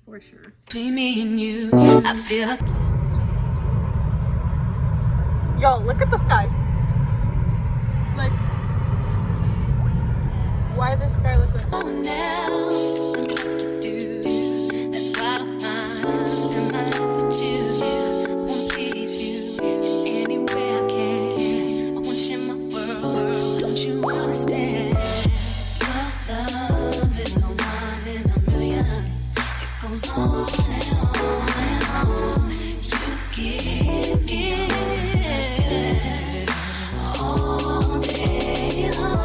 For sure. Between me and you, I feel like... Yo, look at the sky. Like, why does the sky look like no one else to do. That's why I spend my life with you. I wanna please you any way I can. I wanna share my world. Don't you understand? Your love is no one in a million. It goes on and on and on. You give all day long.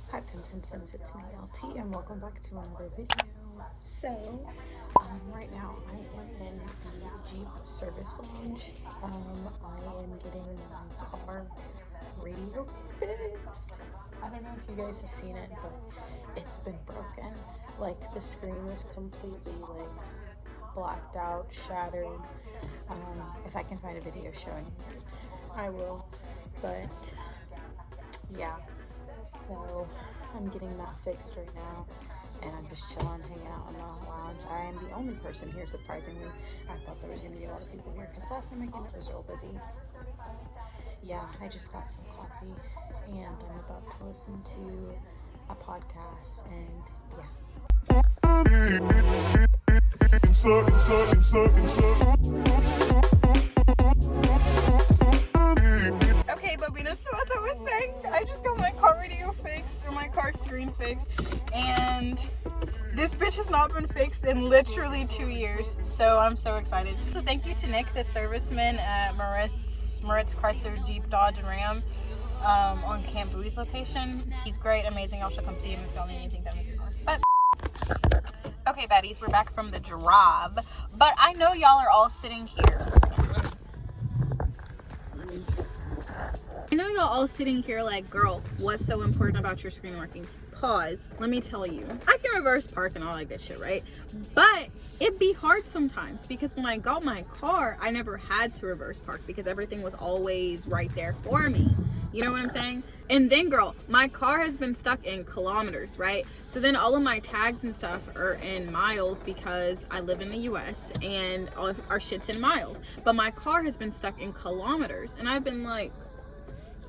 Hi Pimps and Simps, it's me LT and welcome back to another video. So, right now I am in the Jeep service lounge. I am getting my car radio fixed. I don't know if you guys have seen it, but it's been broken. Like, the screen was completely like blacked out, shattered. If I can find a video showing it, I will. But yeah, so I'm getting that fixed right now, and I'm just chilling, hanging out in the lounge. I am the only person here, surprisingly. I thought there was going to be a lot of people here because last time I came it was real busy. Yeah, I just got some coffee and I'm about to listen to a podcast, and yeah. Okay, Bobina, so as I was saying, I just got my car radio fixed, or my car screen fixed, and this bitch has not been fixed in literally 2 years, so I'm so excited. So thank you to Nick, the serviceman at Moritz Chrysler Jeep Dodge and Ram on Camp Bowie's location. He's great, amazing. Y'all should come see him if y'all need anything done with your car. But okay, baddies, we're back from the drive, but I know y'all are all sitting here. I know y'all all sitting here like, girl, what's so important about your screen working? Pause. Let me tell you. I can reverse park and all that good shit, right? But it'd be hard sometimes because when I got my car, I never had to reverse park because everything was always right there for me. You know what I'm saying? And then, girl, my car has been stuck in kilometers, right? So then all of my tags and stuff are in miles because I live in the US and all of our shit's in miles. But my car has been stuck in kilometers, and I've been like,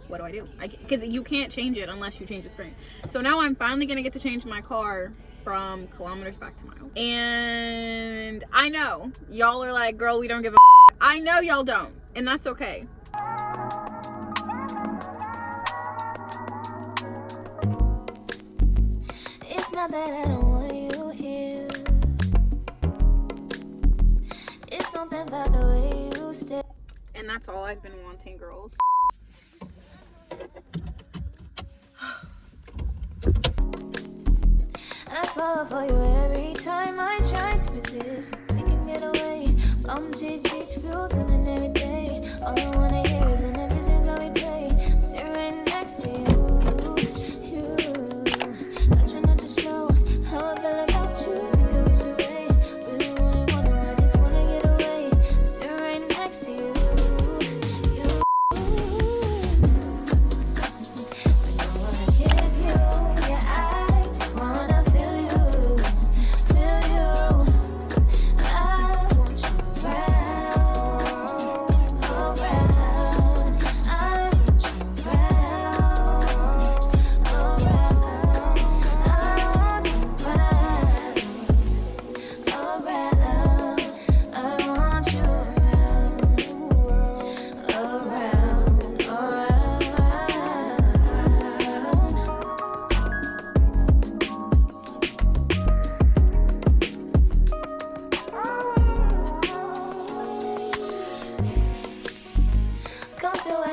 what do I do? Because you can't change it unless you change the screen. So now I'm finally gonna get to change my car from kilometers back to miles. And I know y'all are like, girl, we don't give a I know y'all don't, and that's okay. It's not that I don't want you here. It's something about the way you stay. And that's all I've been wanting, girls. I fall for you every time I try to resist. We can get away. Palm trees, beach views, and every day. All I wanna hear is an visions that we play. Sit right next to you. I try not to show how I feel about you. Think I wish away. Really wanna, I just wanna get away. Sit right next to you.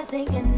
Thinking